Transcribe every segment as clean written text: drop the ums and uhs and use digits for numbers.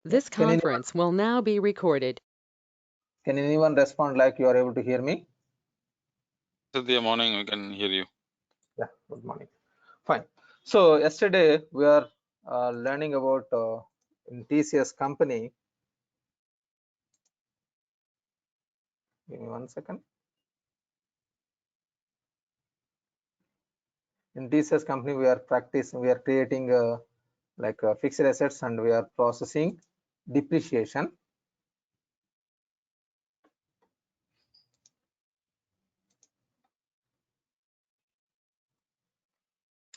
This Can conference will now be recorded. anyone respond like you are able to hear me? Good morning, we can hear you. Yeah, good morning. Fine. So yesterday we are learning about in TCS company. Give me 1 second. In TCS company we are creating fixed assets and we are processing depreciation.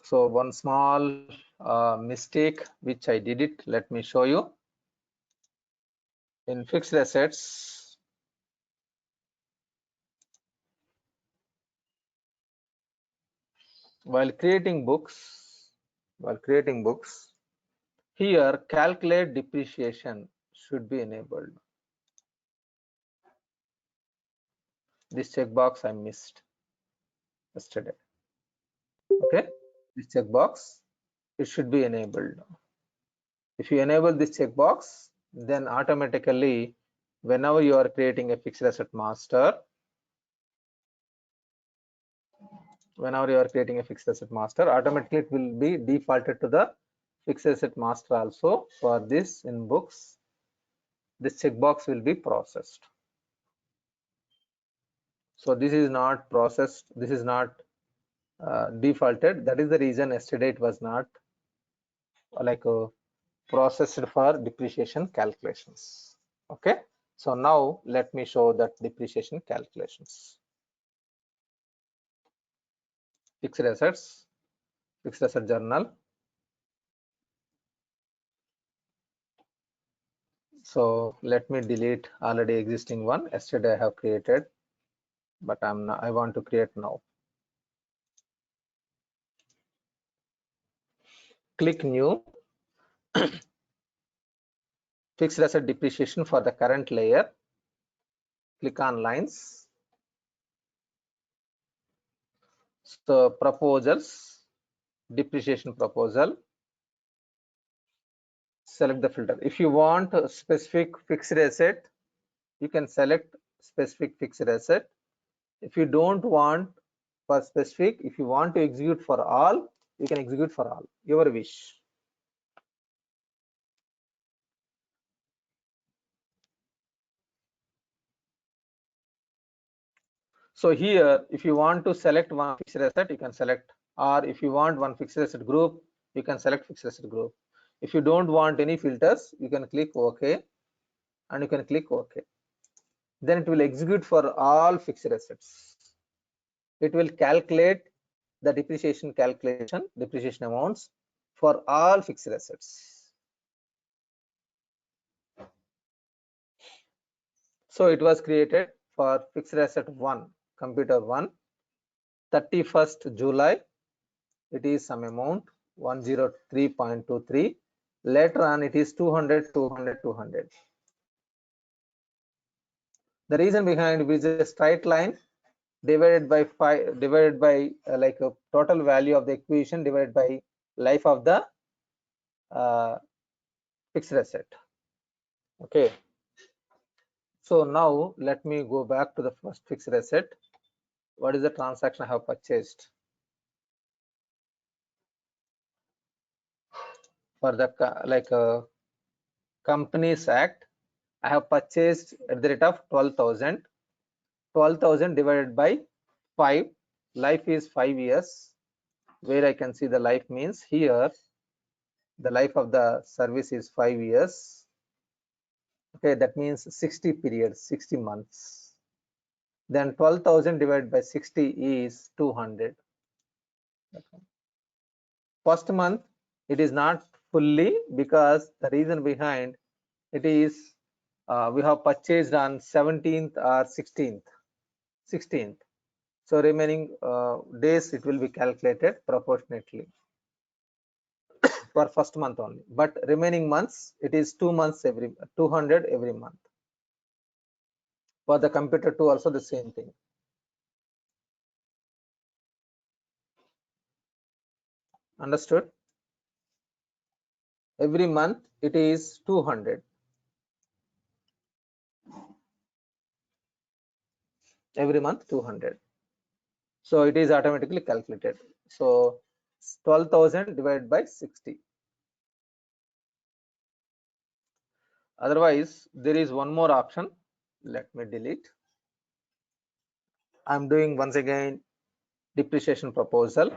So one small mistake which I did it, let me show you. In fixed assets, while creating books, here calculate depreciation should be enabled. This checkbox I missed yesterday. Okay, this checkbox, it should be enabled. If you enable this checkbox, then automatically whenever you are creating a fixed asset master, automatically it will be defaulted to the fixed asset master also. For this in books, this checkbox will be processed. So this is not processed, this is not defaulted. That is the reason yesterday it was not processed for depreciation calculations. Okay, so now let me show that depreciation calculations. Fixed assets, fixed asset journal. So let me delete already existing one. Yesterday I have created, but I want to create now. Click new. Fixed asset depreciation for the current layer. Click on lines. So proposals, depreciation proposal. Select the filter. If you want a specific fixed asset, you can select specific fixed asset. If you don't want for specific, if you want to execute for all, you can execute for all, your wish. So here, if you want to select one fixed asset, you can select, or if you want one fixed asset group, you can select fixed asset group. If you don't want any filters, you can click OK, and you can click OK. Then it will execute for all fixed assets. It will calculate the depreciation amounts for all fixed assets. So it was created for fixed asset 1, computer 1, 31st July. It is some amount 103.23. Later on it is 200, 200, 200. The reason behind it is a straight line divided by 5, divided by like a total value of the acquisition divided by life of the fixed asset. Okay, so now let me go back to the first fixed asset. What is the transaction I have purchased? For the Companies Act, I have purchased at the rate of 12,000. 12,000 divided by 5. Life is 5 years. Where I can see the life means here the life of the service is 5 years. Okay, that means 60 periods, 60 months. Then 12,000 divided by 60 is 200. Okay. First month it is not fully, because the reason behind it is we have purchased on 17th or 16th. So remaining days it will be calculated proportionately for first month only, but remaining months it is 2 months, every 200 every month. For the computer 2 also the same thing. Understood? Every month it is 200. every month 200. So it is automatically calculated. So 12,000 divided by 60. Otherwise, there is one more option. Let me delete. I'm doing once again depreciation proposal.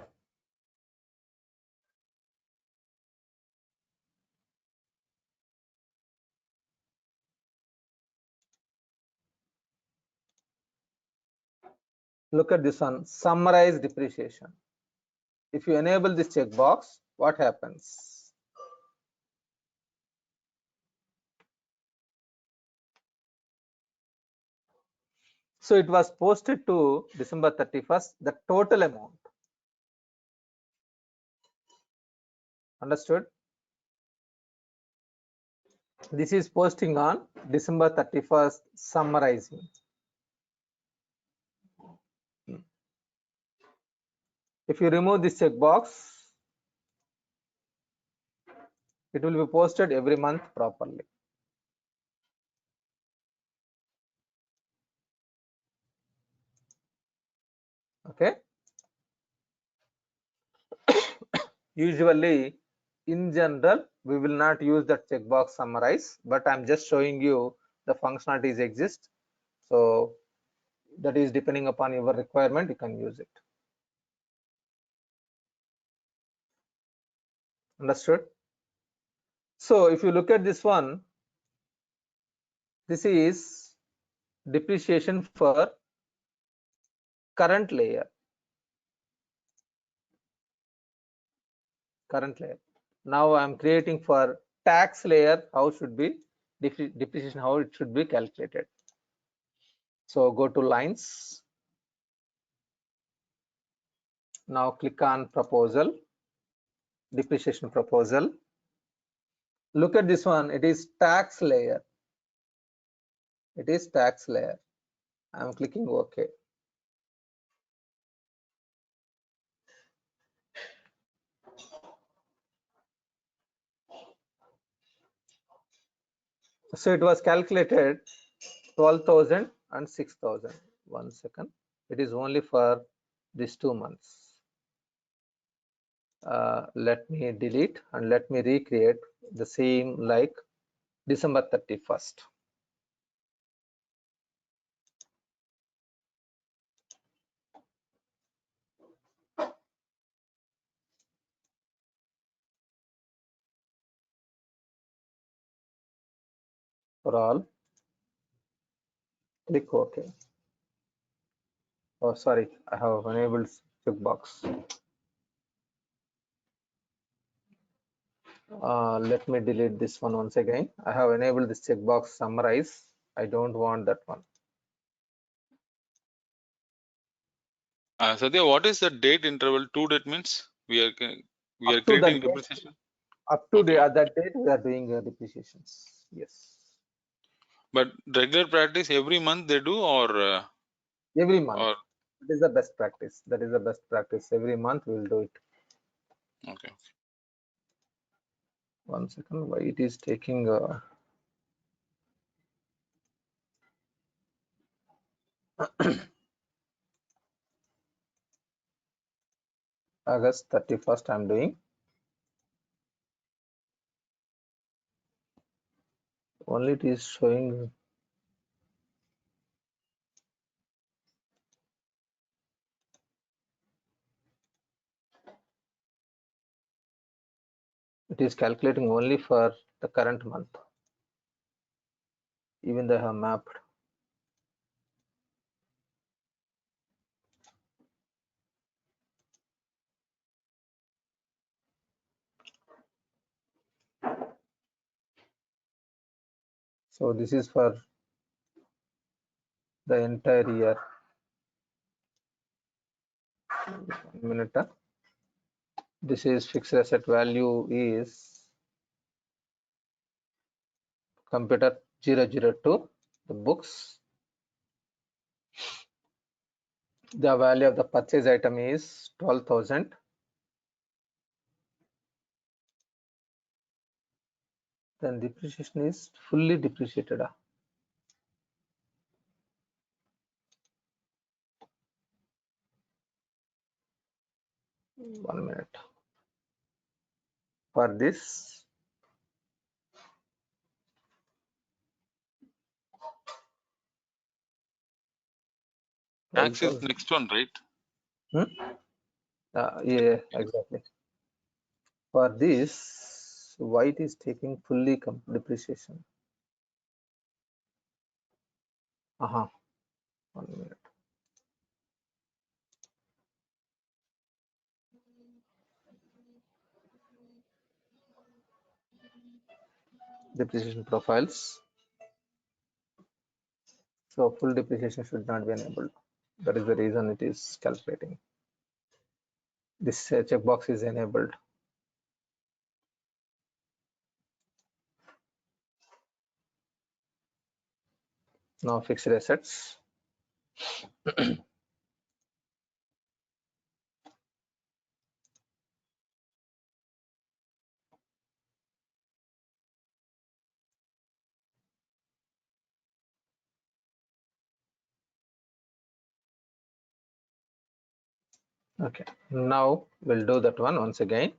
Look at this one, summarize depreciation. If you enable this checkbox, what happens? So it was posted to December 31st, the total amount. Understood? This is posting on December 31st, summarizing. If you remove this checkbox, it will be posted every month properly. Okay. Usually, in general, we will not use that checkbox summarize, but I'm just showing you the functionalities exist. So that is depending upon your requirement, you can use it. Understood? So if you look at this one, this is depreciation for current layer. Now I'm creating for tax layer, how should be depreciation, how it should be calculated. So go to lines. Now click on proposal, depreciation proposal. Look at this one, it is tax layer. It is tax layer. I'm clicking OK. So it was calculated 12,000 and 6,000. 1 second. It is only for these 2 months. Let me delete and let me recreate the same like December 31st. For all, click OK. Oh, sorry, I have enabled checkbox. Let me delete this one once again. I have enabled this checkbox summarize. I don't want that one. Satya, what is the date interval? 2 date means we are Up to creating that date, depreciation. up to Okay. that date, we are doing depreciations. Yes. But regular practice every month they do, or Every month. or That is the best practice. That is the best practice. Every month we will do it. okay. 1 second. Why it is taking August 31st I'm doing. Only it is showing it is calculating only for the current month. Even they have mapped. So this is for the entire year. 1 minute. This is fixed asset value is computer 002. The books. The value of the purchase item is 12,000. Then depreciation is fully depreciated. For this, Tax is 12,000. next one, right? Yeah, exactly. For this, why it is taking fully depreciation? Uh-huh. 1 minute. Depreciation profiles. So full depreciation should not be enabled. That is the reason it is calculating. This checkbox is enabled. Now fixed assets. Okay, now we'll do that one once again.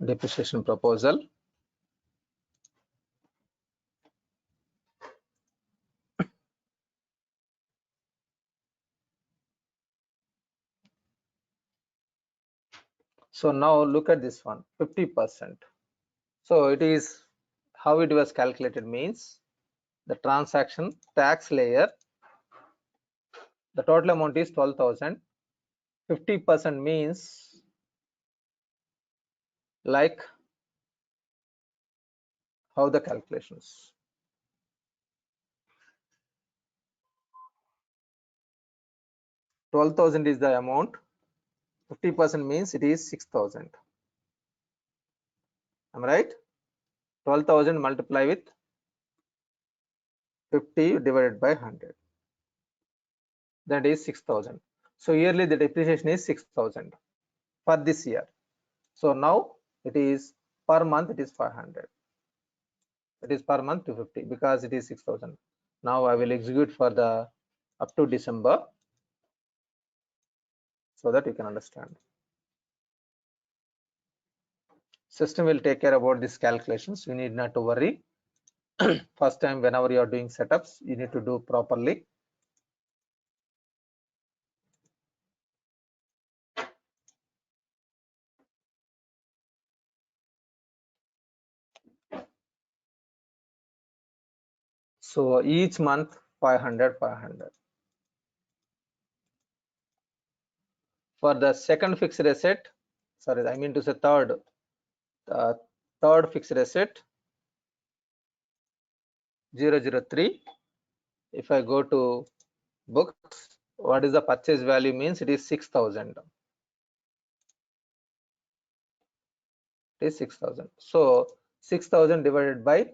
Depreciation proposal. So now look at this one, 50%. So it is how it was calculated means the transaction tax layer, the total amount is 12,000. 50% means like how the calculations. 12,000 is the amount. 50% means it is 6,000. Am I right? 12,000 multiply with 50 divided by 100. That is 6,000. So yearly the depreciation is 6,000 for this year. So now it is per month it is 500. It is per month 250 because it is 6,000. Now I will execute for the up to December so that you can understand. System will take care about these calculations. You need not to worry. First time whenever you are doing setups, you need to do properly. So each month 500. For the second fixed asset, sorry, I mean to say third fixed asset 003. If I go to books, what is the purchase value means it is 6,000. It is 6,000. So 6,000 divided by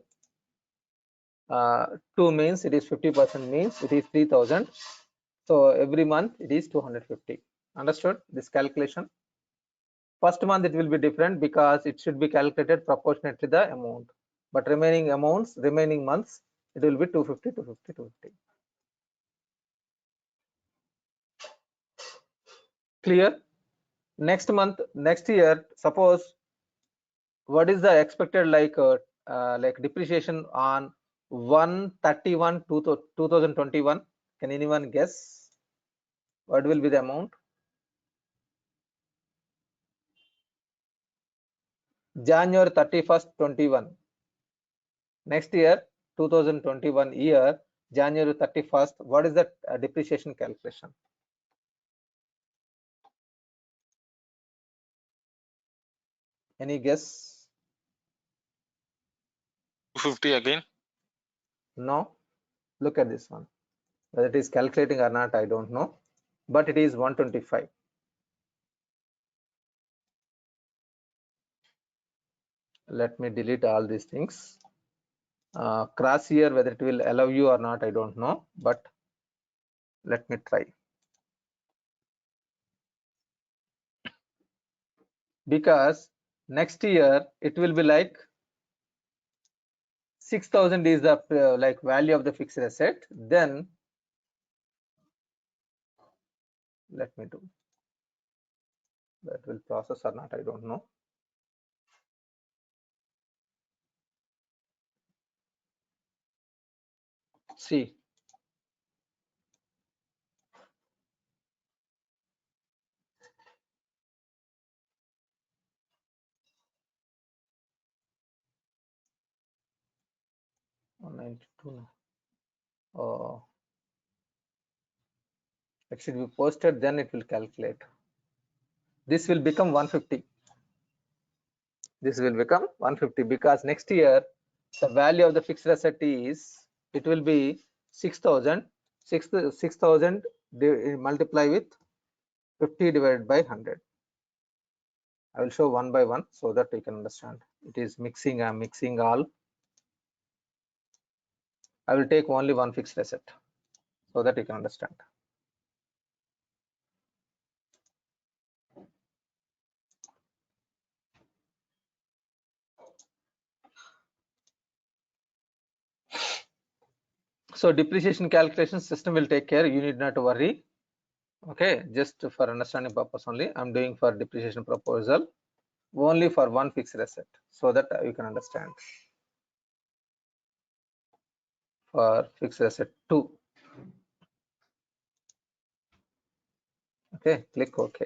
2 means it is 50% means it is 3,000. So every month it is 250. Understood this calculation? First month it will be different because it should be calculated proportionate to the amount. But remaining months, it will be 250, 250, 250. Clear? Next year, suppose what is the expected like depreciation on 131 2021? Can anyone guess what will be the amount? January 31st 21. Next year 2021 year January 31st, what is the depreciation calculation? Any guess? 250 again. No. Look at this one. Whether it is calculating or not, I don't know, but it is 125. Let me delete all these things. Cross here, whether it will allow you or not, I don't know, but let me try. Because next year it will be like 6,000 is the like value of the fixed asset. Then let me do That will process or not, I don't know. See, $192. It should be posted, then it will calculate. This will become 150. This will become 150 because next year the value of the fixed asset is, it will be 6,000. 6,000 multiply with 50 divided by 100. I will show one by one so that you can understand. It is mixing, I'm mixing all. I will take only one fixed asset so that you can understand. So depreciation calculation system will take care, you need not to worry. Okay, just for understanding purpose only, I'm doing for depreciation proposal only for one fixed asset so that you can understand. For fixed asset 2. Okay, click OK.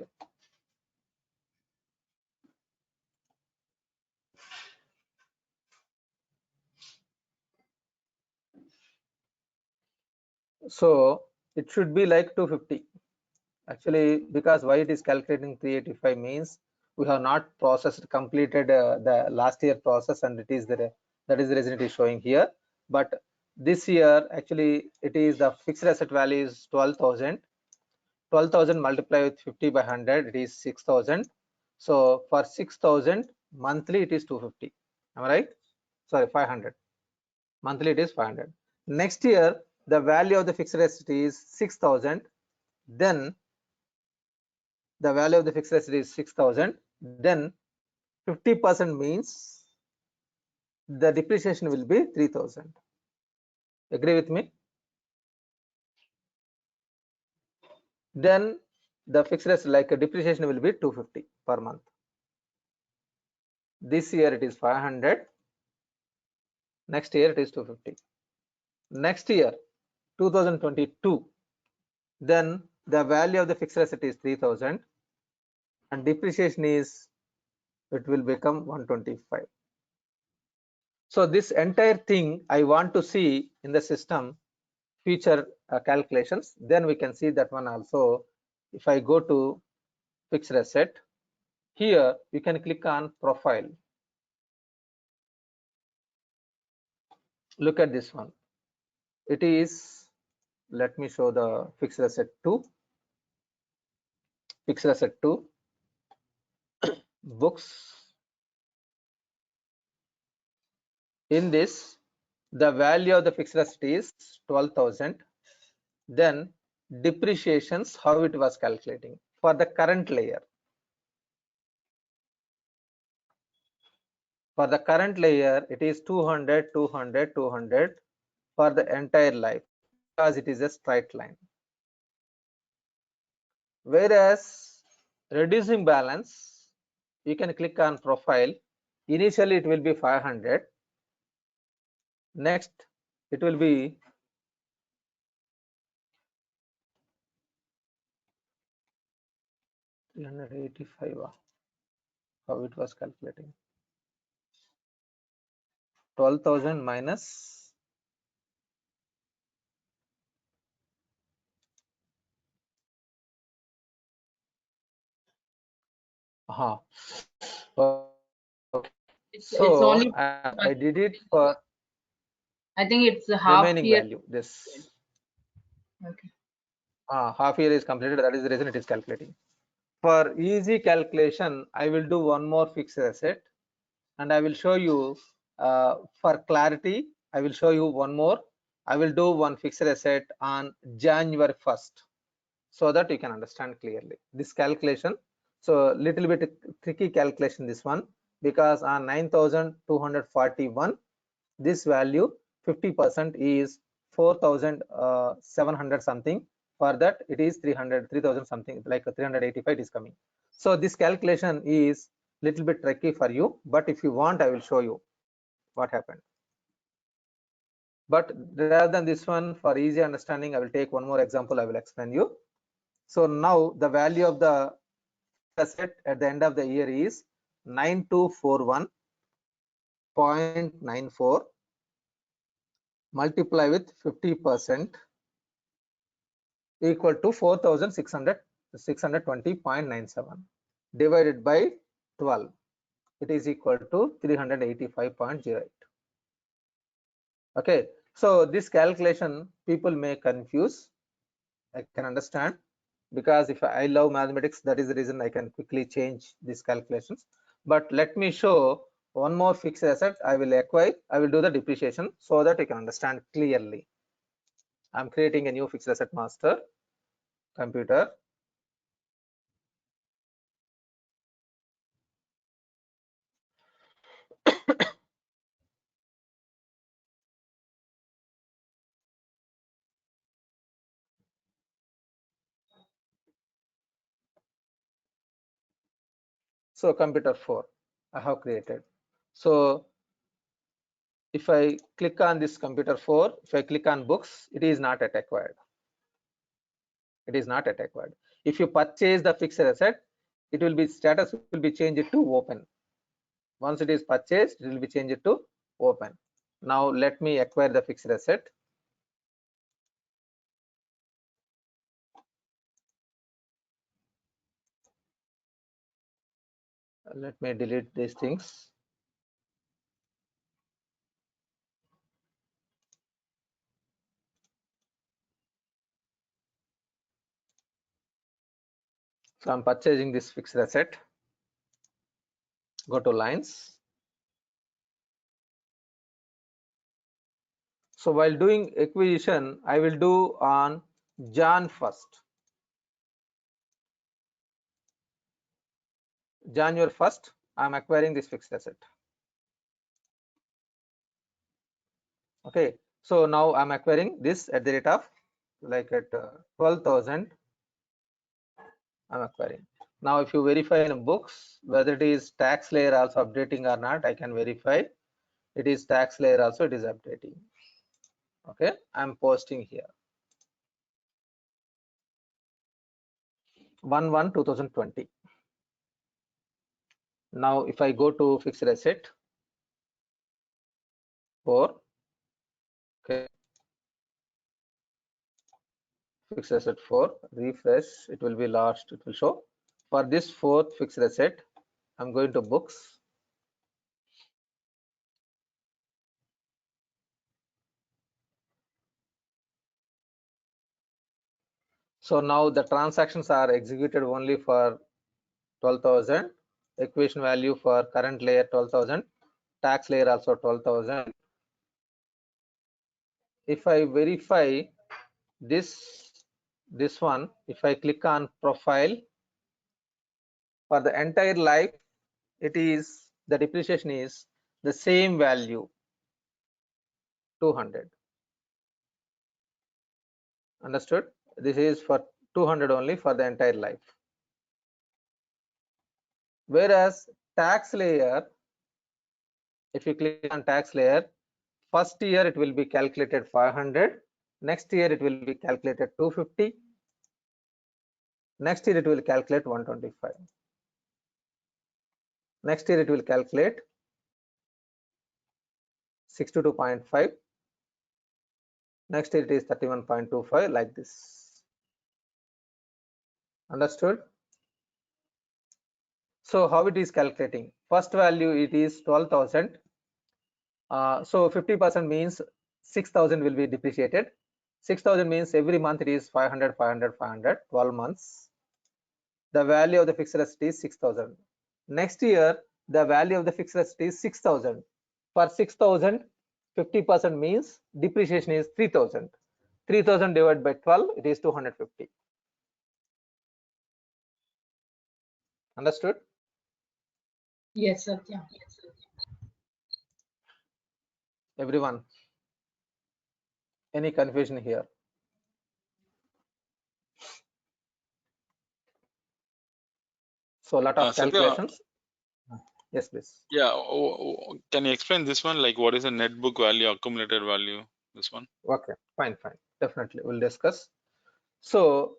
So it should be like 250. Actually, because why it is calculating 385 means we have not processed, completed the last year process, and it is the, that is the reason it is showing here. But this year actually it is the fixed asset value is 12,000. 12,000 multiplied with 50 by 100, it is 6,000. So for 6,000 monthly it is 250. Am I right? Sorry, 500. Monthly it is 500. Next year the value of the fixed asset is 6,000. Then the value of the fixed asset is 6,000. Then 50% means the depreciation will be 3,000. Agree with me? Then the fixed asset, like a depreciation, will be 250 per month. This year it is 500. Next year it is 250. Next year 2022, then the value of the fixed asset is 3,000 and depreciation is, it will become 125. So this entire thing I want to see in the system future calculations, then we can see that one also. If I go to fixed asset, here you can click on profile. Look at this one. It is, let me show the fixed asset 2. Fixed asset 2 books. In this, the value of the fixed asset is 12,000. Then depreciations, how it was calculating for the current layer. For the current layer, it is 200, 200, 200 for the entire life because it is a straight line. Whereas reducing balance, you can click on profile. Initially it will be 500. Next it will be 385. How it was calculating? 12,000 minus okay. It's So only, I did it for I think it's a half remaining year. value. This Okay. half year is completed. That is the reason it is calculating. For easy calculation, I will do one more fixed asset, and I will show you for clarity. I will show you one more. I will do one fixed asset on January 1st, so that you can understand clearly this calculation. So little bit tricky calculation this one, because on 9,241, this value 50% is 4,700 something. For that it is 300, 3,000 something, like 385 is coming. So this calculation is little bit tricky for you, but if you want, I will show you what happened. But rather than this one, for easy understanding, I will take one more example. I will explain you. So now the value of the asset at the end of the year is 9241.94 multiply with 50% equal to 4620.97 divided by 12. It is equal to 385.08. Okay, so this calculation people may confuse. I can understand, because if I love mathematics, that is the reason I can quickly change these calculations. But let me show one more fixed asset I will acquire. I will do the depreciation so that you can understand clearly. I'm creating a new fixed asset master computer. So computer 4 I have created. So if I click on this computer 4, if I click on books, it is not yet acquired. It is not yet acquired. If you purchase the fixed asset, it will be status will be changed to open. Once it is purchased, it will be changed to open. Now let me acquire the fixed asset. Let me delete these things. So I'm purchasing this fixed asset. Go to lines. So while doing acquisition, I will do on Jan 1st. January 1st, I'm acquiring this fixed asset. Okay, so now I'm acquiring this at the rate of like at 12,000. I'm acquiring. Now if you verify in books whether it is tax layer also updating or not, I can verify. It is tax layer also, it is updating. Okay, I'm posting here 1/1/2020. Now if I go to fixed asset 4, okay, fixed asset 4, refresh, it will be last, it will show. For this fourth fixed asset, I'm going to books. So now the transactions are executed only for 12,000, acquisition value for current layer 12,000, tax layer also 12,000. If I verify this one, if I click on profile, for the entire life, it is the depreciation is the same value 200. Understood? This is for 200 only for the entire life. Whereas tax layer, if you click on tax layer, first year it will be calculated 500, next year it will be calculated 250, next year it will calculate 125, next year it will calculate 62.5, next year it is 31.25, like this. Understood? So how it is calculating? First value it is 12,000. So 50% means 6,000 will be depreciated. 6,000 means every month it is 500, 500, 500, 12 months. The value of the fixed asset is 6,000. Next year, the value of the fixed asset is 6,000. For 6,000, 50% means depreciation is 3,000. 3,000 divided by 12, it is 250. Understood? Yes, Satya. Everyone, any confusion here? So a lot of Satya, calculations. Yes, please. yeah, can you explain this one? Like, what is the net book value, accumulated value? This one. Okay, fine. Definitely, we'll discuss. So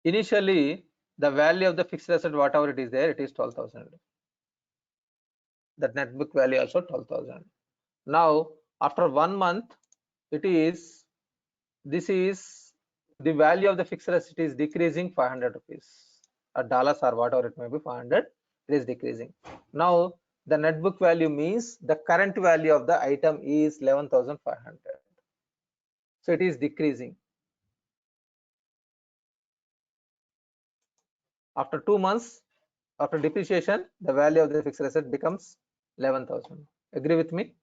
initially, the value of the fixed asset, whatever it is there, it is 12,000. That net book value also 12,000. Now, after 1 month, this is the value of the fixed asset is decreasing 500 rupees or dollars or whatever it may be, 500, it is decreasing. Now, the net book value means the current value of the item is 11,500. So it is decreasing. After 2 months, after depreciation, the value of the fixed asset becomes 11,000. Agree with me?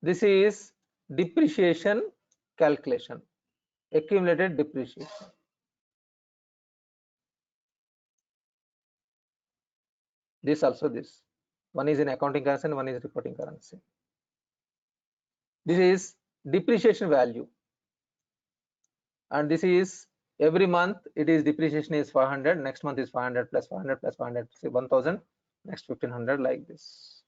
This is depreciation calculation, accumulated depreciation. This also this. One is in accounting currency and one is reporting currency. This is depreciation value. And this is every month it is depreciation is 500, next month is 500 plus 500 plus 500, say 1000, next 1500, like this.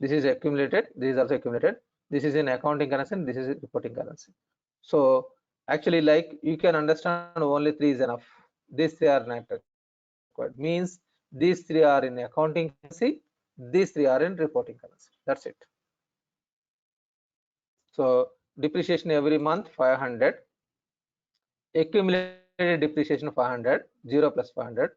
This is accumulated, this is also accumulated. This is in accounting currency and this is reporting currency. So actually, like, you can understand only 3 is enough. These 3 are not required. Means these 3 are in accounting currency, these 3 are in reporting currency. That's it. So depreciation every month 500, accumulated depreciation 500, 0 plus 500.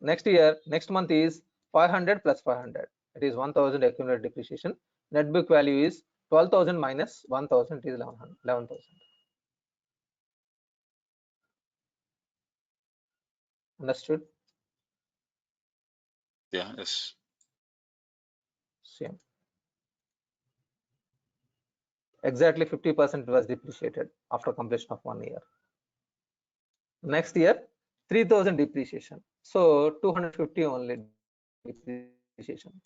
Next year, next month is 500 plus 500. It is 1000 accumulated depreciation. Net book value is 12,000 minus 1000, it is 11,000. Understood? Yeah, yes. Same. Exactly 50% was depreciated after completion of 1 year. Next year, 3,000 depreciation. So 250 only depreciation.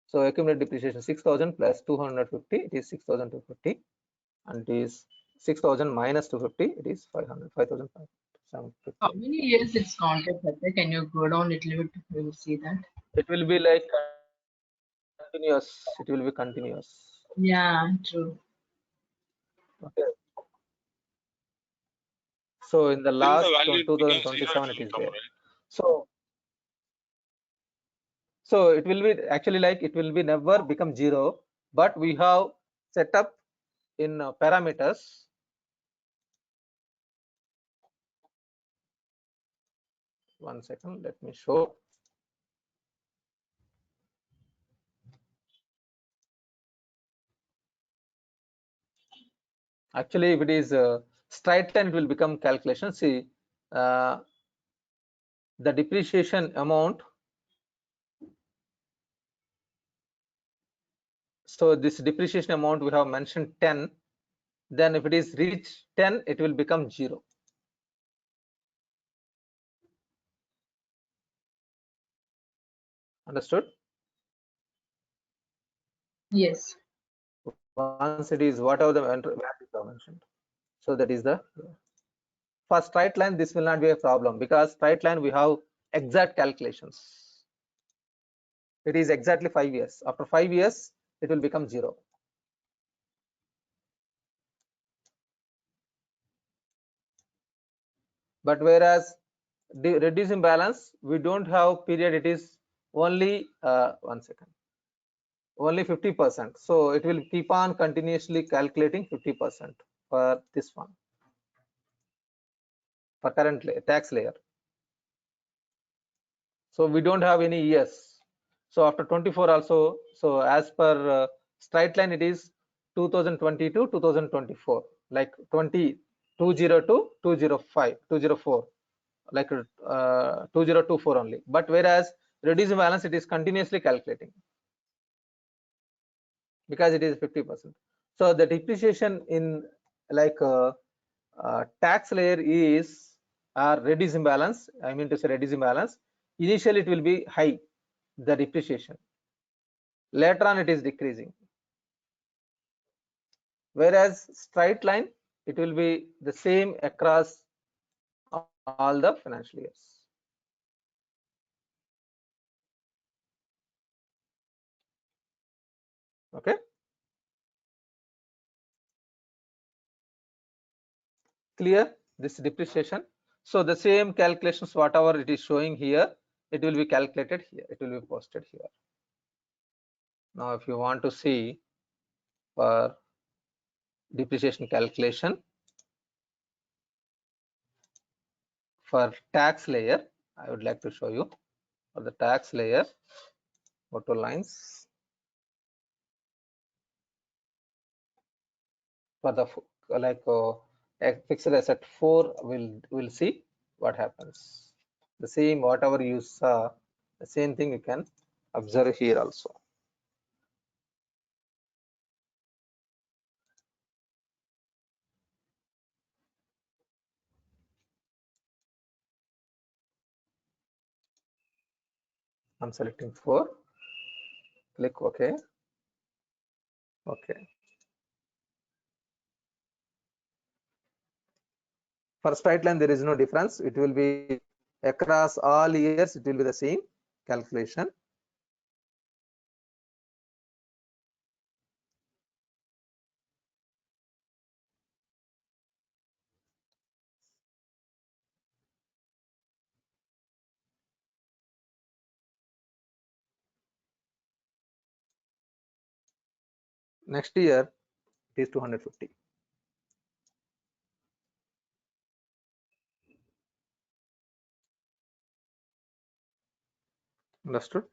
So accumulated depreciation 6,000 plus 250, it is 6,250, and it is 6,000 minus 250, it is 500, 5,550. How many years it's counted, Satya? Can you go down a little bit to see that? It will be like continuous. It will be continuous. Yeah, true. Okay. So in the Till the last value becomes 0, it 2027, it will is come, there. right? So it will be actually like it will be never become 0, but we have set up in parameters. One second, let me show. Actually, if it is straight line, it will become calculation. See, the depreciation amount. So this depreciation amount we have mentioned 10. Then if it is reached 10, it will become 0. Understood? Yes. Once it is whatever the values are mentioned. So that is the, for straight line, this will not be a problem because straight line we have exact calculations. It is exactly 5 years. After 5 years, it will become 0. But whereas the reducing balance, we don't have period. It is only one second, only 50%. So it will keep on continuously calculating 50% for this one, for current tax layer. So we don't have any years. So after 24 also, so as per straight line, it is 2020 to 2024, like 2002 205 204, like 2024 only. But whereas reducing balance, it is continuously calculating because it is 50%. So the depreciation in like tax layer is reducing balance. I mean to say reducing balance. Initially, it will be high, the depreciation. Later on, it is decreasing. Whereas straight line, it will be the same across all the financial years. Okay. Clear this depreciation. So the same calculations, whatever it is showing here, it will be calculated here. It will be posted here. Now, if you want to see for depreciation calculation for tax layer, I would like to show you for the tax layer. Go to lines. For the fixed asset 4, we'll see what happens. The same whatever you saw, the same thing you can observe here also. I'm selecting 4. Click OK. Okay. For straight line, there is no difference. It will be across all years. It will be the same calculation. Next year, it is 250. Understood?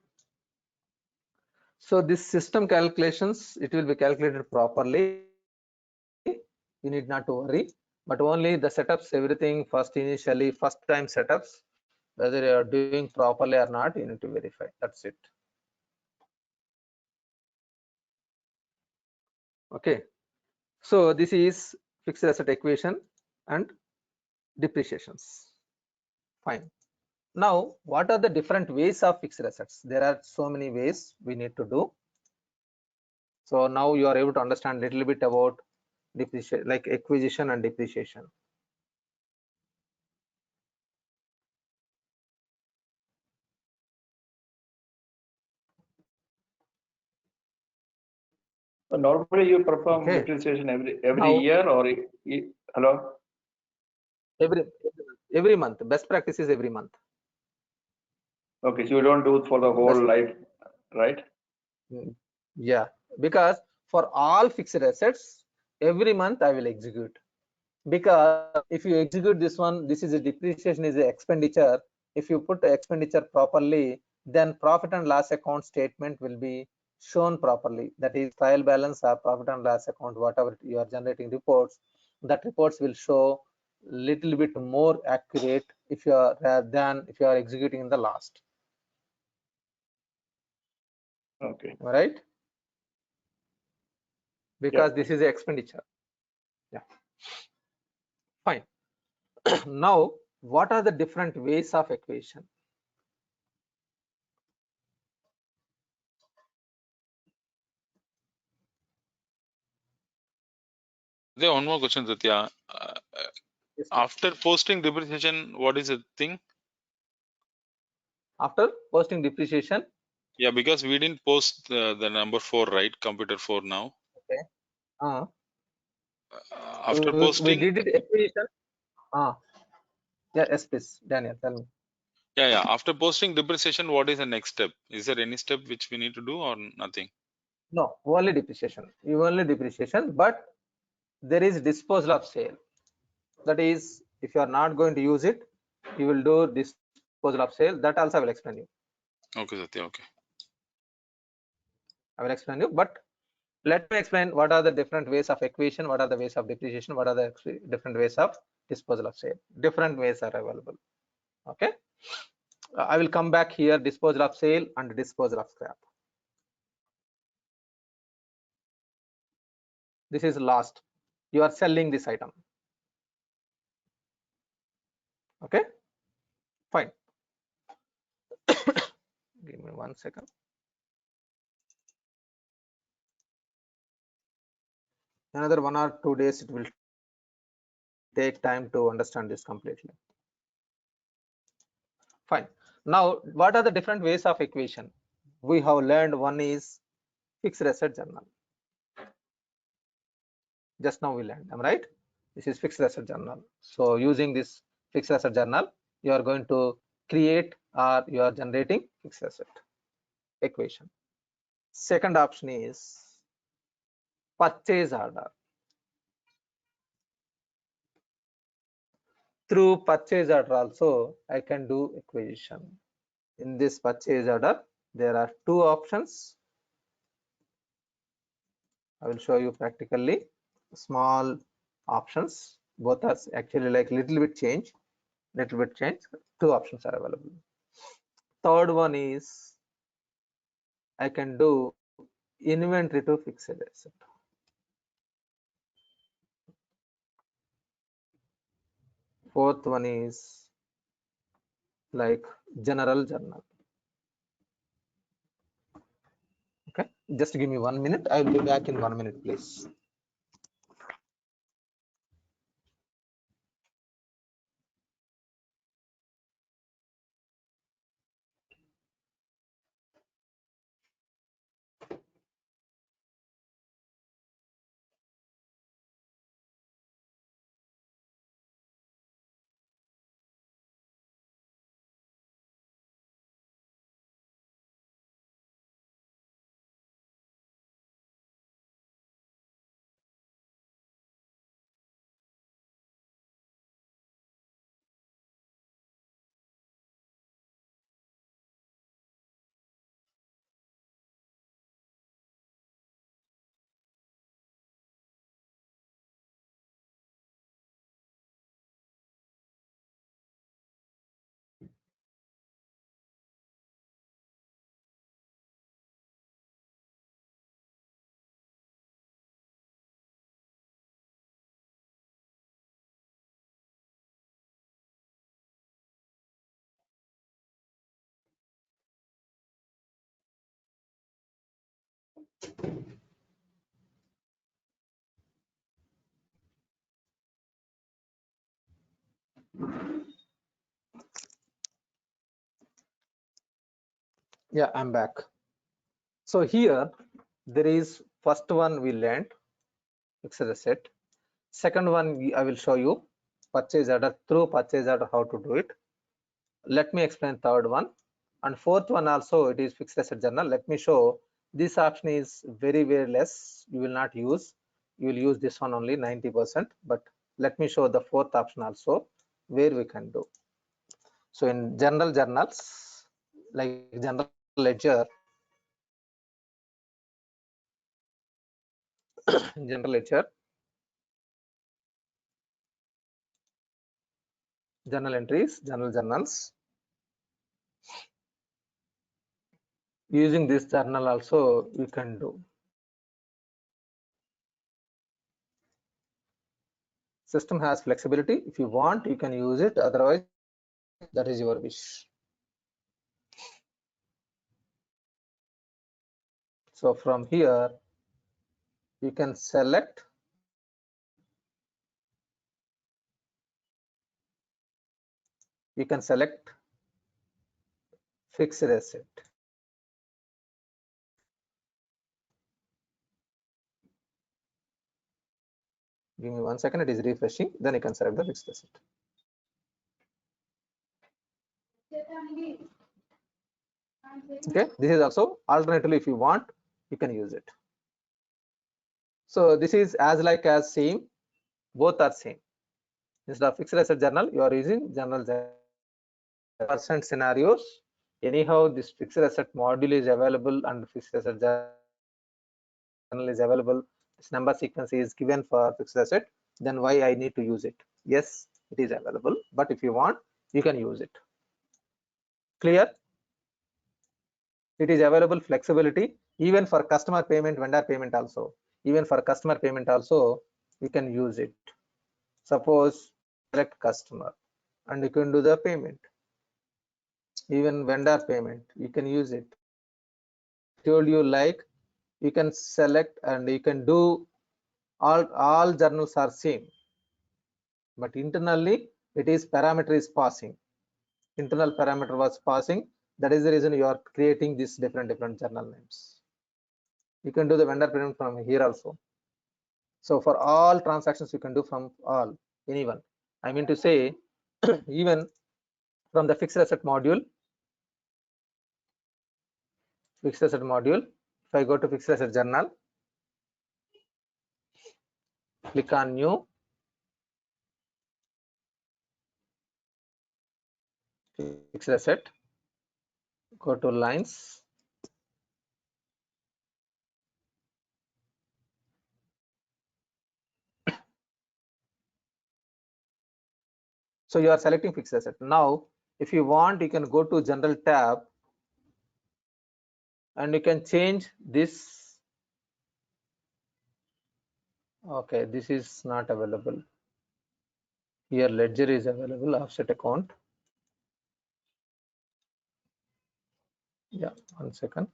So this system calculations, it will be calculated properly. You need not to worry, but only the setups, everything first initially, first time setups, whether you are doing properly or not, you need to verify. That's it. Okay. So this is fixed asset equation and depreciations. Fine. Now, what are the different ways of fixed assets? There are so many ways we need to do. So now you are able to understand a little bit about depreciation, like acquisition and depreciation. So normally you perform Okay. depreciation every Now, year or hello? Every month. Best practice is every month. Okay, so you don't do it for the whole life, right? Yeah, because for all fixed assets, every month I will execute. Because if you execute this one, this is a depreciation, is an expenditure. If you put expenditure properly, then profit and loss account statement will be shown properly. That is trial balance or profit and loss account, whatever you are generating reports, that reports will show little bit more accurate if you are rather than if you are executing in the last. Okay. Right? Because this is the expenditure. Yeah. Fine. Now, what are the different ways of equation? There one more question, Satya. After posting depreciation, what is the thing? After posting depreciation? Yeah, because we didn't post the number 4, right? Computer 4 now. Okay. After we posting, did it acquisition. Yeah, yes, please, Daniel, tell me. yeah. After posting depreciation, what is the next step? Is there any step which we need to do or nothing? No, only depreciation. You only depreciation, but there is disposal of sale. That is, if you are not going to use it, you will do disposal of sale. That also I will explain you. Okay, Satya. Okay. I will explain you, but let me explain what are the different ways of equation, what are the ways of depreciation, what are the different ways of disposal of sale. Different ways are available. Okay. I will come back here, disposal of sale and disposal of scrap. This is last. You are selling this item. Okay. Fine. Give me 1 second. another 1 or 2 days it will take time to understand this completely. Fine. Now, what are the different ways of equation? We have learned one is fixed asset journal. Just now we learned, am I right? This is fixed asset journal. So using this fixed asset journal, you are going to create or you are generating fixed asset equation. Second option is purchase order. Through purchase order also I can do equation. In this purchase order, there are two options. I will show you practically. Small options, both are actually like little bit change. Two options are available. Third one is I can do inventory to fixed asset. Fourth one is like general journal. Okay, just give me 1 minute. I will be back in 1 minute, please. Yeah, I'm back. So here there is first one we learned fixed asset. Second one I will show you purchase order, through purchase order how to do it. Let me explain third one, and fourth one also it is fixed asset journal. Let me show this option is very less. You will not use. You will use this one only 90%. But let me show the fourth option also where we can do. So in general journals like general ledger, general ledger, journal entries, general journals. Using this journal also you can do. System has flexibility. If you want, you can use it. Otherwise, that is your wish. So from here, you can select fixed asset. Give me 1 second, it is refreshing. Then you can select the fixed asset. Okay, this is also alternatively if you want, you can use it. So this is as same, both are same. Instead of fixed asset journal, you are using general percent scenarios. Anyhow, this fixed asset module is available and fixed asset journal is available. This number sequence is given for fixed asset. Then why I need to use it? Yes, it is available, but if you want, you can use it. Clear? It is available flexibility even for customer payment, vendor payment also. Even for customer payment also, you can use it. Suppose select customer and you can do the payment. Even vendor payment, you can use it. I told you like you can select and you can do all journals are same, but internally it is parameter is passing. Internal parameter was passing. That is the reason you are creating these different journal names. You can do the vendor payment from here also. So for all transactions you can do from all, anyone. I mean to say even from the fixed asset module, if I go to fixed asset journal, click on new, fixed asset, go to lines, so you are selecting fixed asset. Now if you want, you can go to general tab and you can change this. Okay, this is not available here. Ledger is available, offset account. Yeah, 1 second.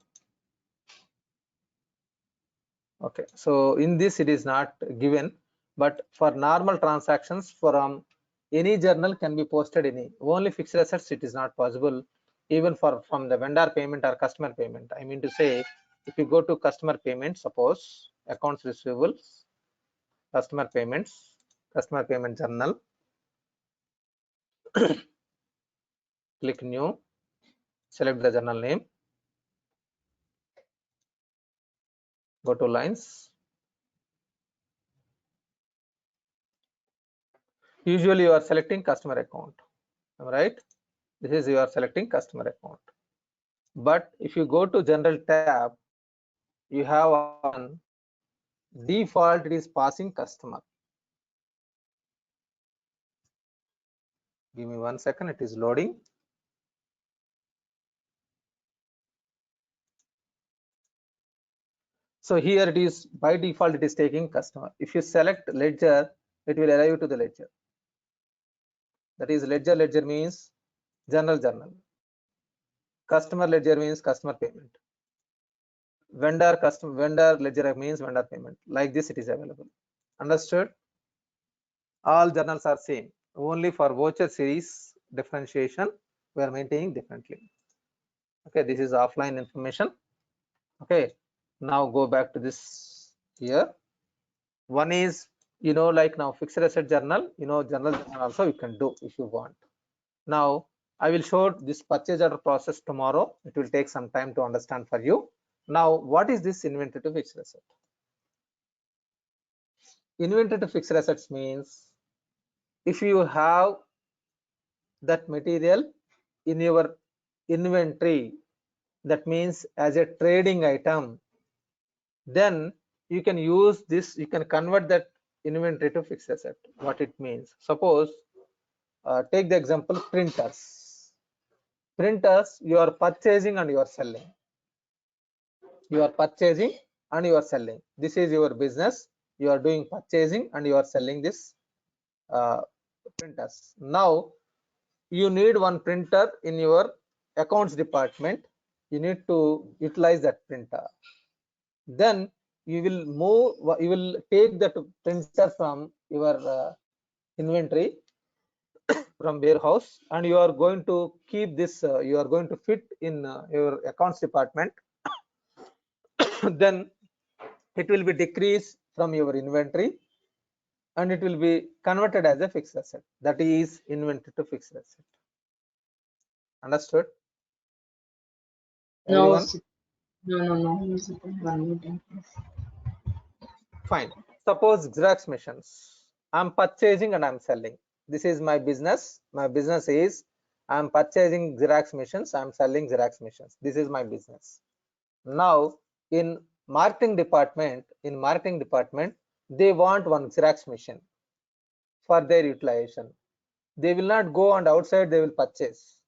Okay, so in this it is not given, but for normal transactions from any journal can be posted any. Only fixed assets it is not possible, even for from the vendor payment or customer payment. I mean to say, if you go to customer payment, suppose accounts receivables, customer payments, customer payment journal, click new, select the journal name, go to lines. Usually you are selecting customer account, right? This is you are selecting customer account. But if you go to general tab, you have on default it is passing customer. Give me 1 second, it is loading. So here it is by default it is taking customer. If you select ledger, it will allow you to the ledger. That is ledger means general journal. Customer ledger means customer payment. Vendor ledger means vendor payment. Like this it is available. Understood? All journals are same. Only for voucher series differentiation we are maintaining differently. Okay, this is offline information. Okay, now go back to this here. One is, like now fixed asset journal, general journal also you can do if you want. Now I will show this purchase order process tomorrow. It will take some time to understand for you. Now what is this inventory to fixed asset? Inventory to fixed assets means if you have that material in your inventory, that means as a trading item, then you can use this, you can convert that inventory to fixed asset. What it means, suppose take the example printers. You are purchasing and you are selling. You are purchasing and you are selling. This is your business. You are doing purchasing and you are selling this printers. Now you need one printer in your accounts department. You need to utilize that printer. Then you will take that printer from your inventory from warehouse, and you are going to keep this, you are going to fit in your accounts department. Then it will be decreased from your inventory and it will be converted as a fixed asset. That is inventory to fixed asset. Understood? No, Everyone? no. Fine. Suppose Xerox machines. I'm purchasing and I'm selling. This is my business. My business is I'm purchasing Xerox machines. I'm selling Xerox machines. This is my business. Now in marketing department, they want one Xerox machine for their utilization. They will not go and outside they will purchase.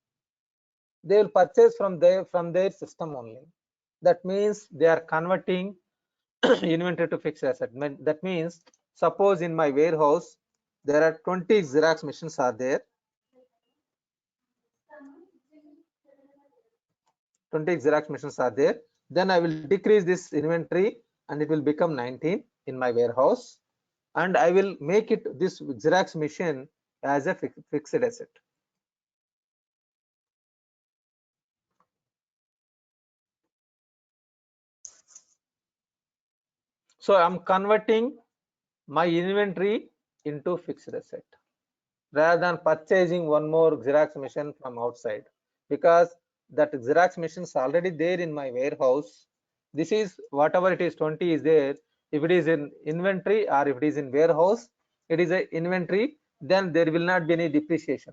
They will purchase from their system only. That means they are converting inventory to fixed asset. That means suppose in my warehouse there are 20 Xerox machines are there. 20 Xerox machines are there. Then I will decrease this inventory and it will become 19 in my warehouse. and I will make it this Xerox machine as a fixed asset. So I'm converting my inventory into fixed asset rather than purchasing one more Xerox machine from outside, because that Xerox machine is already there in my warehouse. This is whatever it is, 20 is there. If it is in inventory or if it is in warehouse, it is a inventory, then there will not be any depreciation.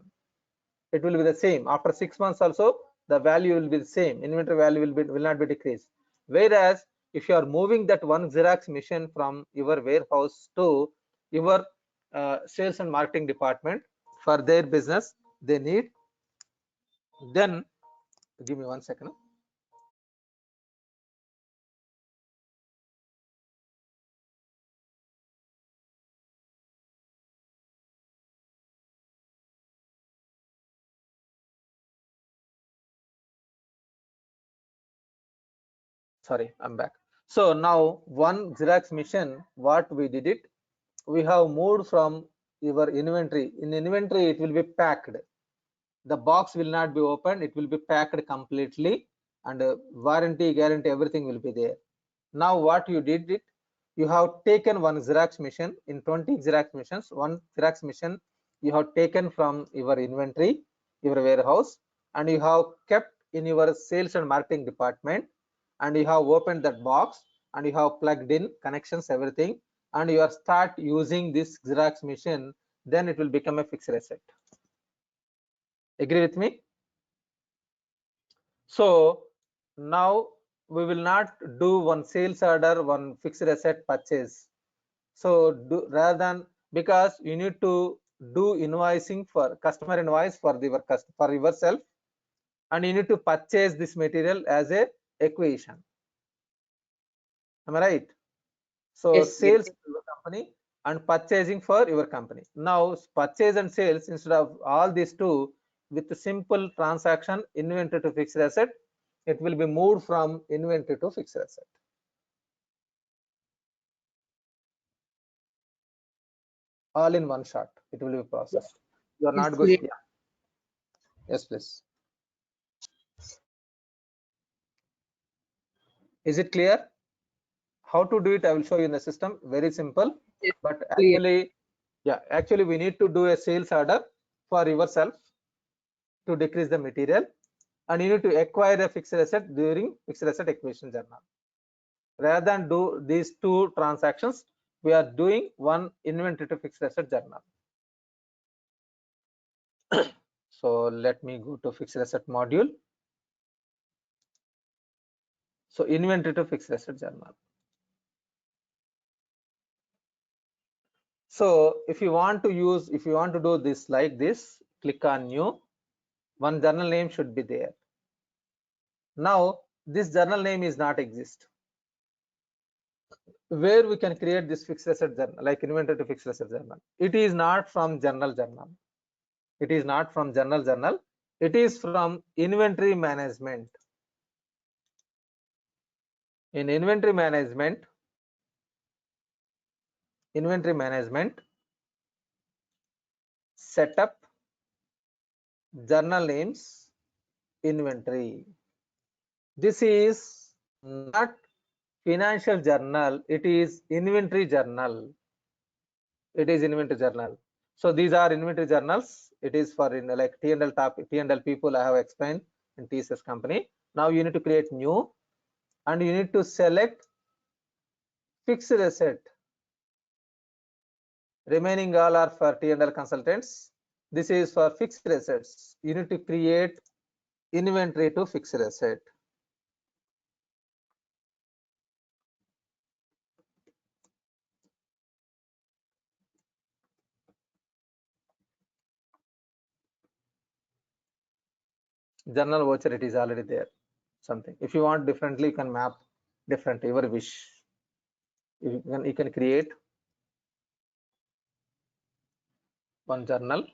It will be the same after 6 months also. The value will be the same, inventory value will not be decreased. Whereas if you are moving that one Xerox machine from your warehouse to your sales and marketing department for their business, they need, then give me 1 second. Sorry, I'm back. So now one Xerox machine, what we did it, we have moved from your inventory. In inventory, it will be packed. The box will not be opened, it will be packed completely, and warranty, guarantee, everything will be there. Now what you did it, you have taken one Xerox machine in 20 Xerox machines, one Xerox machine you have taken from your inventory, your warehouse, and you have kept in your sales and marketing department, and you have opened that box and you have plugged in connections, everything, and you are start using this Xerox machine, then it will become a fixed asset. Agree with me? So now we will not do one sales order, one fixed asset purchase. So rather than, because you need to do invoicing for customer invoice for for yourself, and you need to purchase this material as a acquisition. Am I right? So Yes, sales to your company and purchasing for your company. Now purchase and sales, instead of all these two, with the simple transaction inventory to fixed asset, it will be moved from inventory to fixed asset. All in one shot, it will be processed. You are it's not good. clear. Yeah. Yes, please. Is it clear? How to do it, I will show you in the system. Very simple. It's But clear. actually, yeah, actually we need to do a sales order for yourself to decrease the material, and you need to acquire a fixed asset during fixed asset acquisition journal. Rather than do these two transactions, we are doing one inventory to fixed asset journal. So let me go to fixed asset module. So inventory to fixed asset journal. So if you want to do this like this, click on new. One journal name should be there. Now this journal name is not exist. Where we can create this fixed asset journal, like inventory to fixed asset journal? It is not from journal. It is not from journal. It is from inventory management. In inventory management, setup journal names inventory. This is not financial journal, it is inventory journal. It is inventory journal. So these are inventory journals. It is for in like T&L people I have explained in TCS company. Now you need to create new, and you need to select fixed asset. Remaining all are for T&L consultants. This is for fixed assets. You need to create inventory to fixed asset. Journal voucher, it is already there. Something. If you want differently, you can map different, your wish. You can create one journal.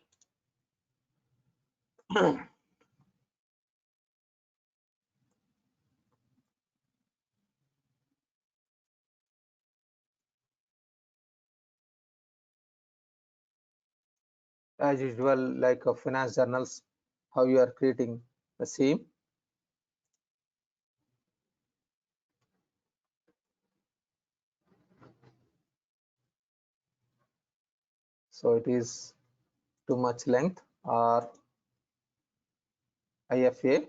as usual, like finance journals, how you are creating the same. So it is too much length or IFA.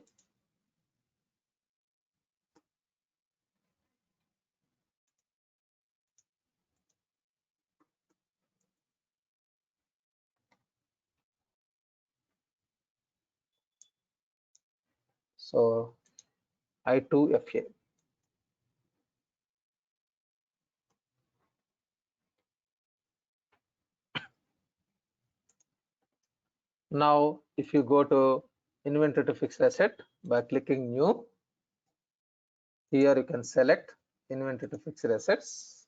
So I2FA. Now, if you go to inventory to fixed asset by clicking new, here you can select inventory to fixed assets,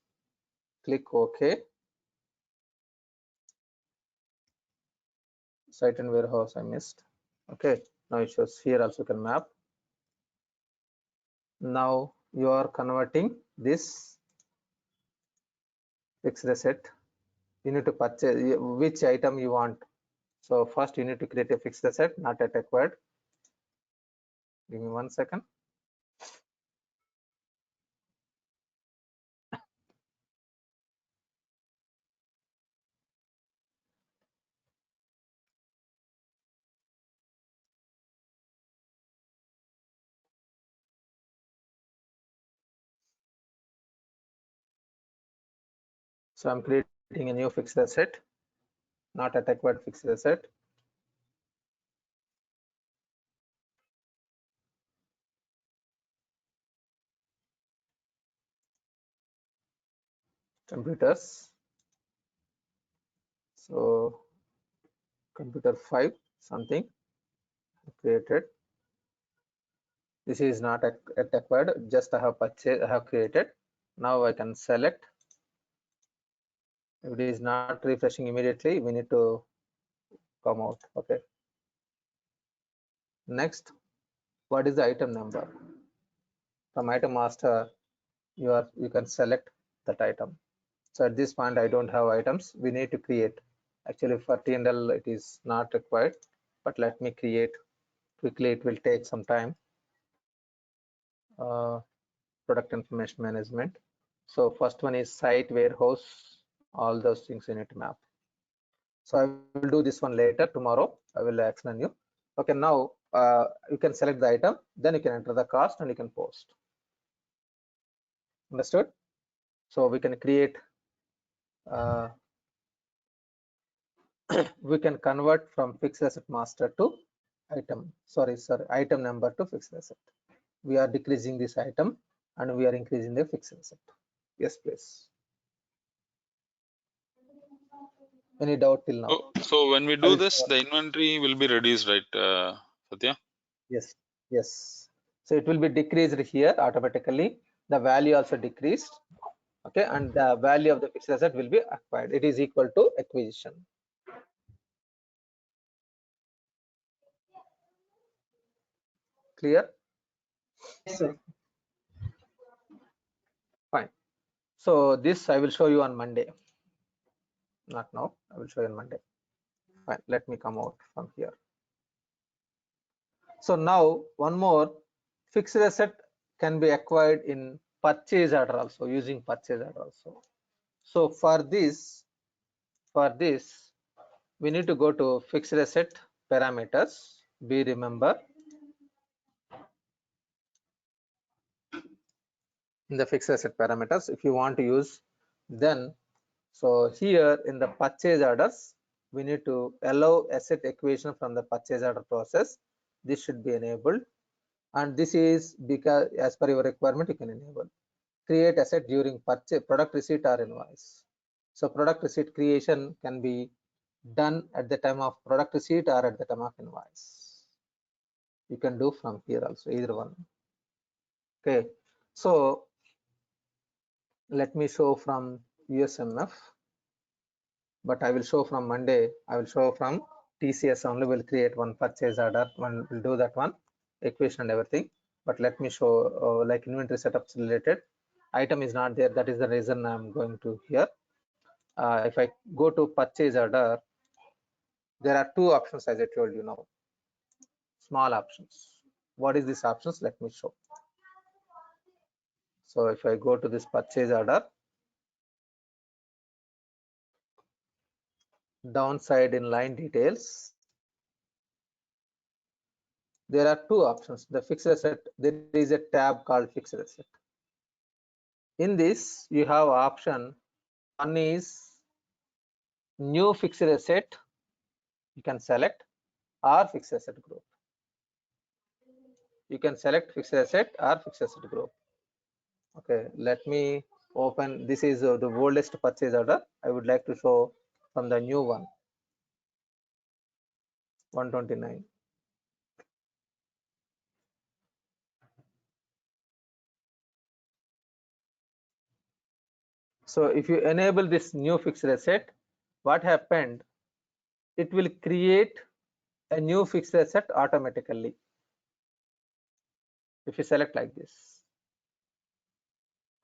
click OK. Site and warehouse I missed. Okay, now it shows here also can map. Now you are converting this fixed asset. You need to purchase which item you want. So first you need to create a fixed asset, not yet acquired. Give me 1 second. So I'm creating a new fixed asset, not yet acquired fixed asset. Computers. So computer 5 something created. This is not yet acquired, just I have purchased, I have created. Now I can select. If it is not refreshing immediately, we need to come out. Okay. Next, what is the item number? From item master, you can select that item. So at this point, I don't have items. We need to create. Actually, for T&L, it is not required, but let me create quickly. It will take some time. Product information management. So first one is site, warehouse, all those things you need to map. So I will do this one later, tomorrow. I will explain you. Okay, now you can select the item, then you can enter the cost and you can post. Understood? So we can create, we can convert from fixed asset master to item, item number to fixed asset. We are decreasing this item and we are increasing the fixed asset. Yes, please. Any doubt till now? So when we do this, the inventory will be reduced, right, Satya? Yes, yes. So it will be decreased here automatically. The value also decreased. Okay, and the value of the fixed asset will be acquired. It is equal to acquisition. Clear? Yes, sir. Fine. So this I will show you on Monday. Not now. I will show you on Monday. Fine. Let me come out from here. So now one more, fixed asset can be acquired in purchase order also, using purchase order also. So for this we need to go to fixed asset parameters. Be remember in the fixed asset parameters, if you want to use, then so here in the purchase orders we need to allow asset acquisition from the purchase order process. This should be enabled, and this is because as per your requirement you can enable. Create asset during purchase, product receipt or invoice. So product receipt creation can be done at the time of product receipt or at the time of invoice. You can do from here also, either one. Okay, so let me show from USMF, but I will show from Monday. I will show from TCS only. Will create one purchase order, one will do that one equation and everything. But let me show like inventory setups related. Item is not there. That is the reason I'm going to here. If I go to purchase order, There are two options, as I told you now. Small options. What is these options? Let me show. So if I go to this purchase order, downside in line details, there are two options. The fixed asset, there is a tab called fixed asset. In this, you have option. One is new fixed asset, you can select, or fixed asset group. You can select fixed asset or fixed asset group. Okay, let me open. This is the oldest purchase order. I would like to show from the new one, 129. So if you enable this new fixed asset, what happened? It will create a new fixed asset automatically. If you select like this,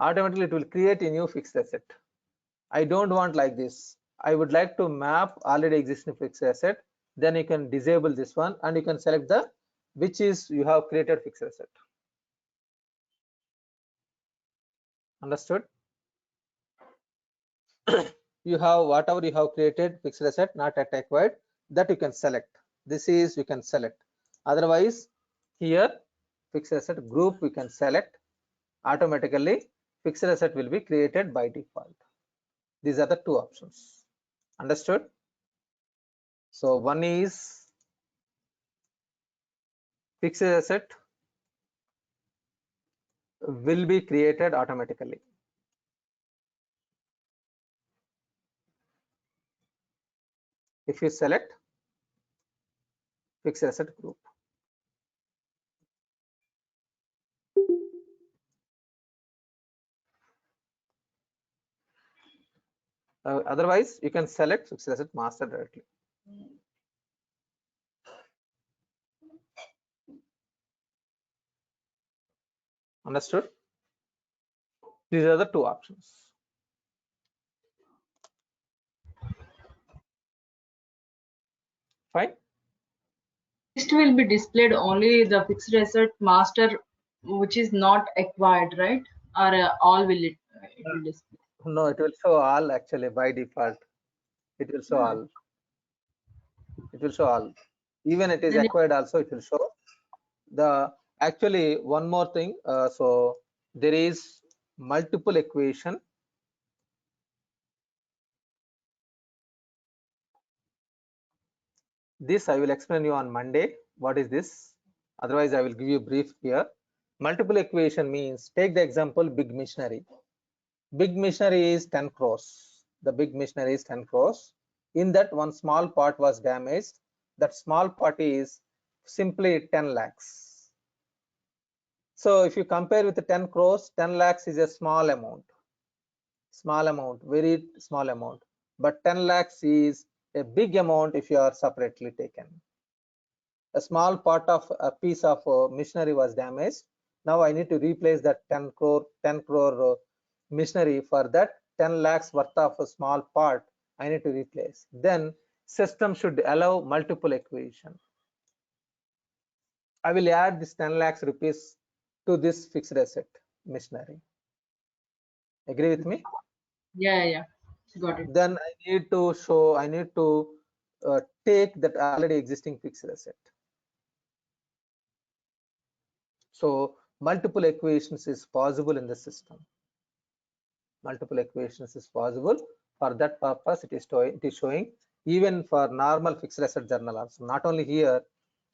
automatically it will create a new fixed asset. I don't want like this. I would like to map already existing fixed asset. Then you can disable this one and you can select the which is you have created fixed asset. Understood? You have whatever you have created fixed asset not yet acquired, that you can select. This is you can select. Otherwise, here fixed asset group we can select. Automatically fixed asset will be created by default. These are the two options. Understood? So one is fixed asset will be created automatically. If you select fixed asset group. Otherwise, you can select fixed asset master directly. Understood? These are the two options. Fine. List will be displayed only the fixed asset master which is not acquired, right? Or all will it will display? No, it will show all actually by default. It will show all. It will show all. Even it is Then acquired also, it will show. The actually one more thing. So there is multiple equation. This I will explain you on Monday. What is this? Otherwise, I will give you a brief here. Multiple equation means, take the example big machinery. Big machinery is 10 crores. The big machinery is 10 crores. In that, one small part was damaged. That small part is simply 10 lakhs. So if you compare with the 10 crores, 10 lakhs is a small amount. Small amount, very small amount. But 10 lakhs is a big amount if you are separately taken. A small part of a piece of machinery was damaged. Now I need to replace that 10 crore machinery. For that 10 lakhs worth of a small part I need to replace. Then system should allow multiple equation. I will add this 10 lakhs rupees to this fixed asset machinery. Agree with me? yeah, got it. Then I need to take that already existing fixed asset. So multiple equations is possible in the system. Multiple equations is possible. For that purpose, it is showing even for normal fixed asset journal also. Not only here,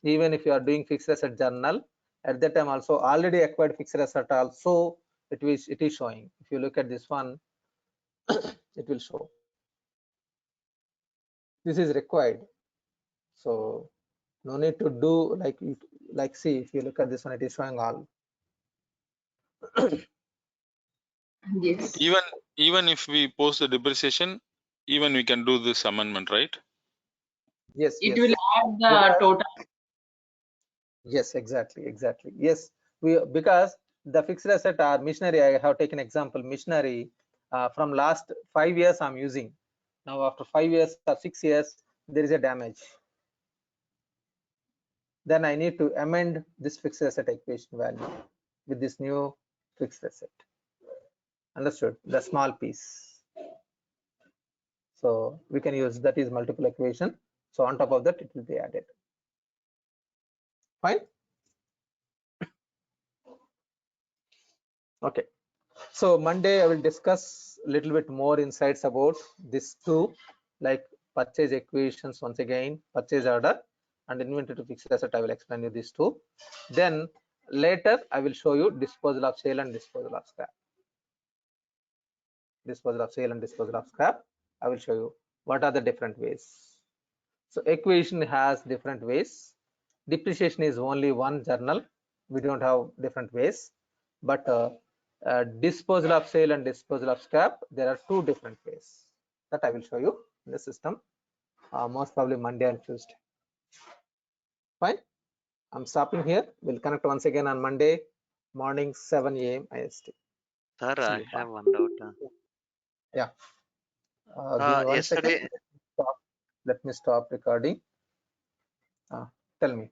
even if you are doing fixed asset journal, at that time also already acquired fixed asset also it is showing. If you look at this one, it will show. This is required. So no need to do like see, if you look at this one, it is showing all. Yes. Even if we post the depreciation, even we can do this amendment, right? Yes, It yes. will add the Because, total. yes, exactly. Yes, because the fixed asset or machinery, I have taken example machinery from last 5 years I'm using. Now after 5 years or 6 years, there is a damage. Then I need to amend this fixed asset equation value with this new fixed asset. Understood? The small piece. So we can use that is multiple equation. So on top of that, it will be added. Fine. Okay. So Monday I will discuss a little bit more insights about these two, like purchase equations once again, purchase order and inventory to fixed asset. I will explain you these two. Then later I will show you disposal of sale and disposal of scrap. Disposal of sale and disposal of scrap. I will show you what are the different ways. So equation has different ways. Depreciation is only one journal. We don't have different ways, but disposal of sale and disposal of scrap, there are two different ways that I will show you in the system, most probably Monday and Tuesday. Fine. I'm stopping here. We'll connect once again on Monday morning 7 a.m. IST. Sir, See I you. Bye. have one doubt. Yeah. Give me 1 second. Yesterday, Let me stop recording. Tell me.